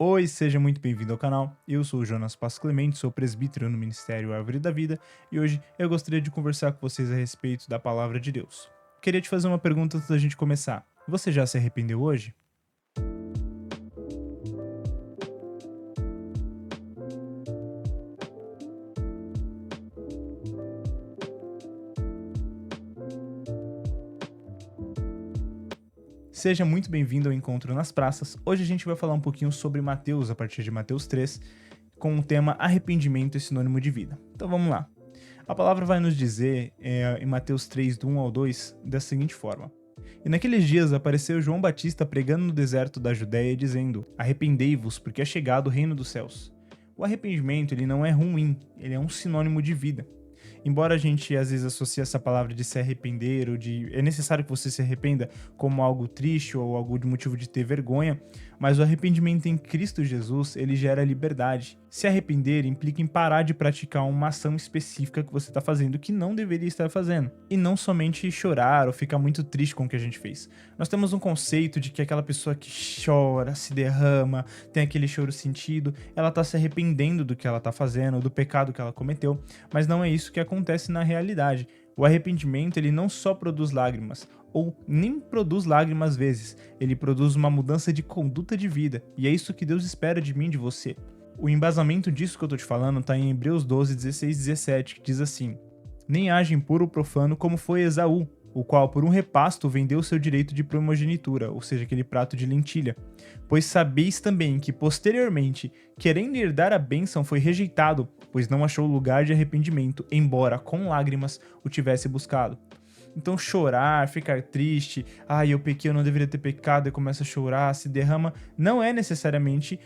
Oi, seja muito bem-vindo ao canal. Eu sou o Jonas Passos Clemente, sou presbítero no Ministério Árvore da Vida e hoje eu gostaria de conversar com vocês a respeito da Palavra de Deus. Queria te fazer uma pergunta antes da gente começar. Você já se arrependeu hoje? Seja muito bem-vindo ao Encontro nas Praças. Hoje a gente vai falar um pouquinho sobre Mateus, a partir de Mateus 3, com o tema Arrependimento é sinônimo de vida. Então vamos lá. A palavra vai nos dizer, em Mateus 3, do 1 ao 2, da seguinte forma. E naqueles dias apareceu João Batista pregando no deserto da Judéia, dizendo: Arrependei-vos, porque é chegado o reino dos céus. O arrependimento ele não é ruim, ele é um sinônimo de vida. Embora a gente às vezes associe essa palavra de se arrepender ou de é necessário que você se arrependa como algo triste ou algo de motivo de ter vergonha, mas o arrependimento em Cristo Jesus, ele gera liberdade. Se arrepender implica em parar de praticar uma ação específica que você está fazendo que não deveria estar fazendo. E não somente chorar ou ficar muito triste com o que a gente fez. Nós temos um conceito de que aquela pessoa que chora, se derrama, tem aquele choro sentido, ela está se arrependendo do que ela está fazendo, do pecado que ela cometeu, mas não é isso que acontece na realidade. O arrependimento ele não só produz lágrimas, ou nem produz lágrimas às vezes, ele produz uma mudança de conduta de vida, e é isso que Deus espera de mim e de você. O embasamento disso que eu tô te falando está em Hebreus 12, 16 e 17, que diz assim: Nem haja impuro ou profano como foi Esaú, o qual por um repasto vendeu seu direito de primogenitura, ou seja, aquele prato de lentilha. Pois sabeis também que posteriormente, querendo herdar a bênção, foi rejeitado, pois não achou lugar de arrependimento, embora com lágrimas o tivesse buscado. Então chorar, ficar triste, eu pequei, eu não deveria ter pecado, e começa a chorar, se derrama, não é necessariamente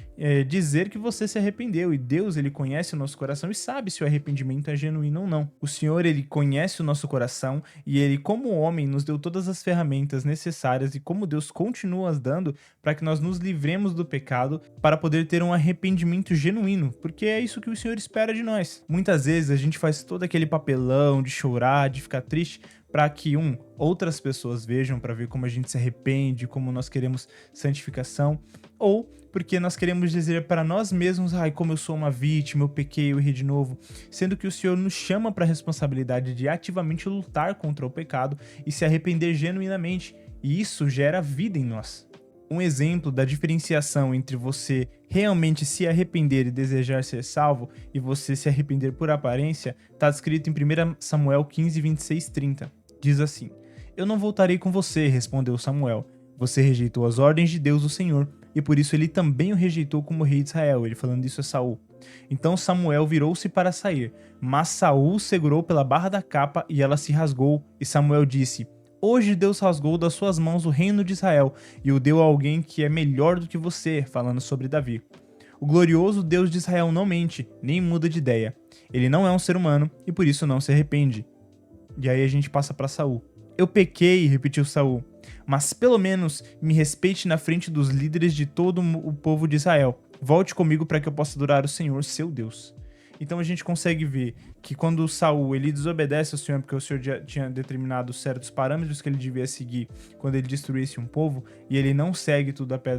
dizer que você se arrependeu, e Deus ele conhece o nosso coração e sabe se o arrependimento é genuíno ou não. O Senhor ele conhece o nosso coração e ele como homem nos deu todas as ferramentas necessárias e como Deus continua as dando para que nós nos livremos do pecado para poder ter um arrependimento genuíno, porque é isso que o Senhor espera de nós. Muitas vezes a gente faz todo aquele papelão de chorar, de ficar triste, para que outras pessoas vejam, para ver como a gente se arrepende, como nós queremos santificação, ou porque nós queremos dizer para nós mesmos, como eu sou uma vítima, eu pequei, eu errei de novo, sendo que o Senhor nos chama para a responsabilidade de ativamente lutar contra o pecado e se arrepender genuinamente, e isso gera vida em nós. Um exemplo da diferenciação entre você realmente se arrepender e desejar ser salvo e você se arrepender por aparência está descrito em 1 Samuel 15, 26, 30. Diz assim: Eu não voltarei com você, respondeu Samuel. Você rejeitou as ordens de Deus, o Senhor, e por isso ele também o rejeitou como rei de Israel. Ele falando isso a Saul. Então Samuel virou-se para sair, mas Saul segurou pela barra da capa e ela se rasgou. E Samuel disse: Hoje Deus rasgou das suas mãos o reino de Israel e o deu a alguém que é melhor do que você, falando sobre Davi. O glorioso Deus de Israel não mente, nem muda de ideia. Ele não é um ser humano e por isso não se arrepende. E aí a gente passa para Saul. Eu pequei, repetiu Saul, mas pelo menos me respeite na frente dos líderes de todo o povo de Israel. Volte comigo para que eu possa adorar o Senhor, seu Deus. Então a gente consegue ver que quando Saul ele desobedece ao Senhor, porque o Senhor já tinha determinado certos parâmetros que ele devia seguir quando ele destruísse um povo, e ele não segue tudo a pé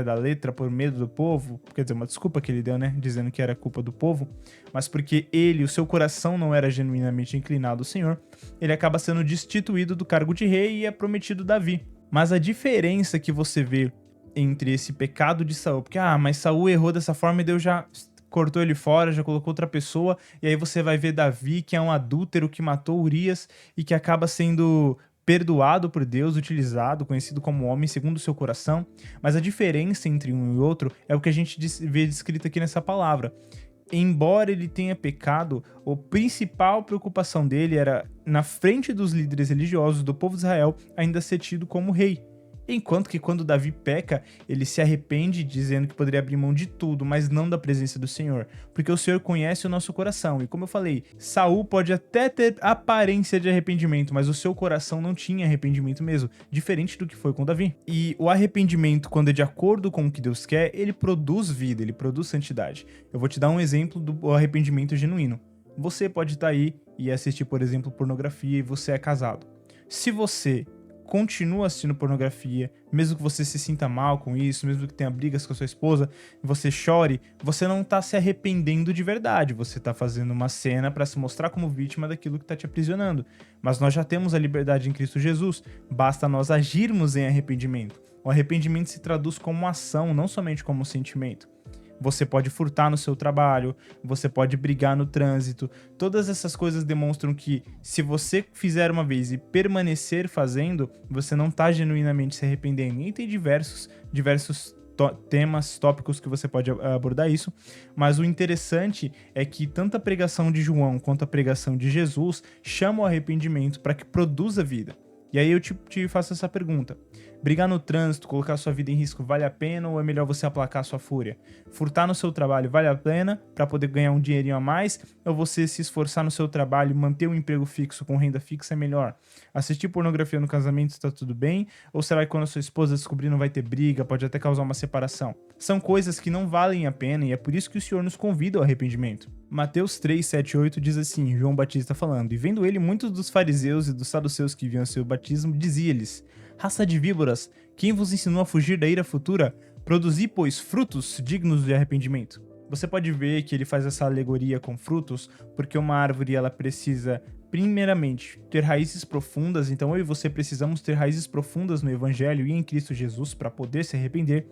da letra por medo do povo, quer dizer, uma desculpa que ele deu, né, dizendo que era culpa do povo, mas porque o seu coração não era genuinamente inclinado ao Senhor, ele acaba sendo destituído do cargo de rei e é prometido Davi. Mas a diferença que você vê entre esse pecado de Saul, porque mas Saul errou dessa forma e Deus já cortou ele fora, já colocou outra pessoa, e aí você vai ver Davi, que é um adúltero que matou Urias e que acaba sendo perdoado por Deus, utilizado, conhecido como homem segundo o seu coração, mas a diferença entre um e outro é o que a gente vê descrito aqui nessa palavra. Embora ele tenha pecado, a principal preocupação dele era, na frente dos líderes religiosos do povo de Israel, ainda ser tido como rei. Enquanto que quando Davi peca, ele se arrepende dizendo que poderia abrir mão de tudo, mas não da presença do Senhor, porque o Senhor conhece o nosso coração. E como eu falei, Saul pode até ter aparência de arrependimento, mas o seu coração não tinha arrependimento mesmo, diferente do que foi com Davi. E o arrependimento, quando é de acordo com o que Deus quer, ele produz vida, ele produz santidade. Eu vou te dar um exemplo do arrependimento genuíno. Você pode estar aí e assistir, por exemplo, pornografia e você é casado. Se você continua assistindo pornografia, mesmo que você se sinta mal com isso, mesmo que tenha brigas com a sua esposa, você chore, você não tá se arrependendo de verdade, você tá fazendo uma cena para se mostrar como vítima daquilo que tá te aprisionando. Mas nós já temos a liberdade em Cristo Jesus, basta nós agirmos em arrependimento. O arrependimento se traduz como ação, não somente como sentimento. Você pode furtar no seu trabalho, você pode brigar no trânsito. Todas essas coisas demonstram que se você fizer uma vez e permanecer fazendo, você não está genuinamente se arrependendo. E tem diversos temas, tópicos que você pode abordar isso, mas o interessante é que tanto a pregação de João quanto a pregação de Jesus chamam o arrependimento para que produza vida. E aí eu te faço essa pergunta. Brigar no trânsito, colocar sua vida em risco, vale a pena ou é melhor você aplacar sua fúria? Furtar no seu trabalho, vale a pena para poder ganhar um dinheirinho a mais? Ou você se esforçar no seu trabalho e manter um emprego fixo com renda fixa é melhor? Assistir pornografia no casamento está tudo bem? Ou será que quando a sua esposa descobrir não vai ter briga, pode até causar uma separação? São coisas que não valem a pena e é por isso que o Senhor nos convida ao arrependimento. Mateus 3, 7 e 8 diz assim, João Batista falando, e vendo ele, muitos dos fariseus e dos saduceus que viam seu batismo, dizia-lhes, raça de víboras, quem vos ensinou a fugir da ira futura? Produzi, pois, frutos dignos de arrependimento. Você pode ver que ele faz essa alegoria com frutos, porque uma árvore ela precisa, primeiramente, ter raízes profundas, então eu e você precisamos ter raízes profundas no Evangelho e em Cristo Jesus para poder se arrepender,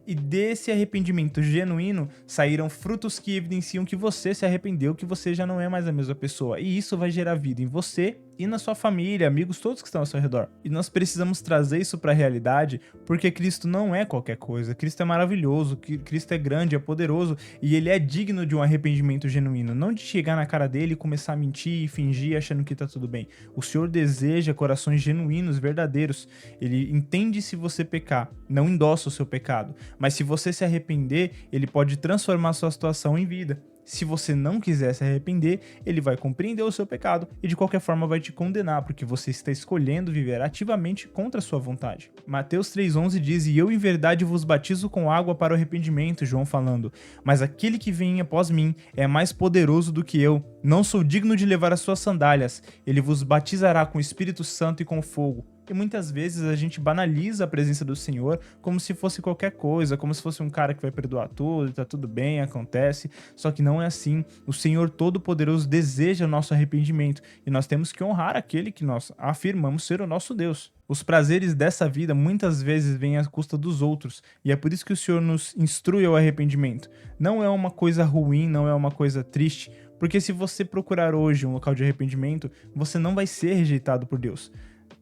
e desse arrependimento genuíno saíram frutos que evidenciam que você se arrependeu, que você já não é mais a mesma pessoa, e isso vai gerar vida em você e na sua família, amigos, todos que estão ao seu redor. E nós precisamos trazer isso para a realidade, porque Cristo não é qualquer coisa, Cristo é maravilhoso, Cristo é grande, é poderoso, e ele é digno de um arrependimento genuíno, não de chegar na cara dele e começar a mentir e fingir achando que tá tudo bem. O Senhor deseja corações genuínos, verdadeiros. Ele entende se você pecar, não endossa o seu pecado, mas se você se arrepender, ele pode transformar a sua situação em vida. Se você não quiser se arrepender, ele vai compreender o seu pecado e de qualquer forma vai te condenar, porque você está escolhendo viver ativamente contra a sua vontade. Mateus 3,11 diz, e eu em verdade vos batizo com água para o arrependimento, João falando, mas aquele que vem após mim é mais poderoso do que eu, não sou digno de levar as suas sandálias, ele vos batizará com o Espírito Santo e com fogo. E muitas vezes a gente banaliza a presença do Senhor como se fosse qualquer coisa, como se fosse um cara que vai perdoar tudo, tá tudo bem, acontece, só que não é assim. O Senhor Todo-Poderoso deseja nosso arrependimento e nós temos que honrar aquele que nós afirmamos ser o nosso Deus. Os prazeres dessa vida muitas vezes vêm à custa dos outros, e é por isso que o Senhor nos instrui ao arrependimento. Não é uma coisa ruim, não é uma coisa triste, porque se você procurar hoje um local de arrependimento, você não vai ser rejeitado por Deus.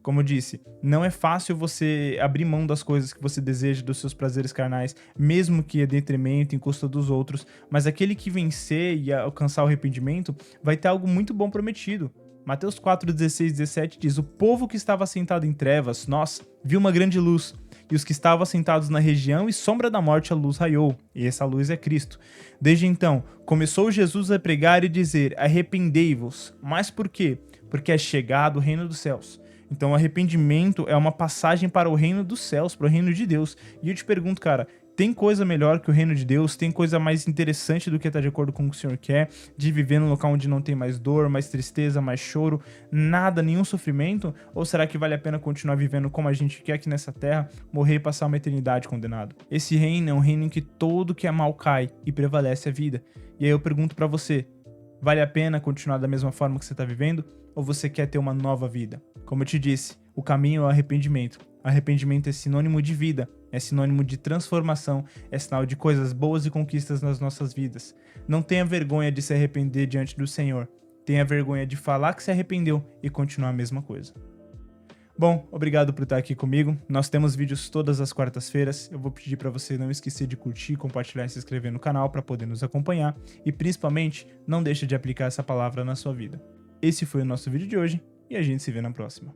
Como eu disse, não é fácil você abrir mão das coisas que você deseja, dos seus prazeres carnais, mesmo que é detrimento, em custa dos outros, mas aquele que vencer e alcançar o arrependimento vai ter algo muito bom prometido. Mateus 4, 16 e 17 diz, o povo que estava sentado em trevas, nós, viu uma grande luz, e os que estavam sentados na região e sombra da morte a luz raiou, e essa luz é Cristo. Desde então, começou Jesus a pregar e dizer, arrependei-vos. Mas por quê? Porque é chegado o reino dos céus. Então o arrependimento é uma passagem para o reino dos céus, para o reino de Deus. E eu te pergunto, cara, tem coisa melhor que o reino de Deus? Tem coisa mais interessante do que estar de acordo com o que o Senhor quer? De viver num local onde não tem mais dor, mais tristeza, mais choro, nada, nenhum sofrimento? Ou será que vale a pena continuar vivendo como a gente quer aqui nessa terra, morrer e passar uma eternidade condenado? Esse reino é um reino em que todo que é mal cai e prevalece a vida. E aí eu pergunto pra você, vale a pena continuar da mesma forma que você está vivendo? Ou você quer ter uma nova vida? Como eu te disse, o caminho é o arrependimento. Arrependimento é sinônimo de vida, é sinônimo de transformação, é sinal de coisas boas e conquistas nas nossas vidas. Não tenha vergonha de se arrepender diante do Senhor. Tenha vergonha de falar que se arrependeu e continuar a mesma coisa. Bom, obrigado por estar aqui comigo. Nós temos vídeos todas as quartas-feiras. Eu vou pedir para você não esquecer de curtir, compartilhar e se inscrever no canal para poder nos acompanhar. E principalmente, não deixe de aplicar essa palavra na sua vida. Esse foi o nosso vídeo de hoje e a gente se vê na próxima.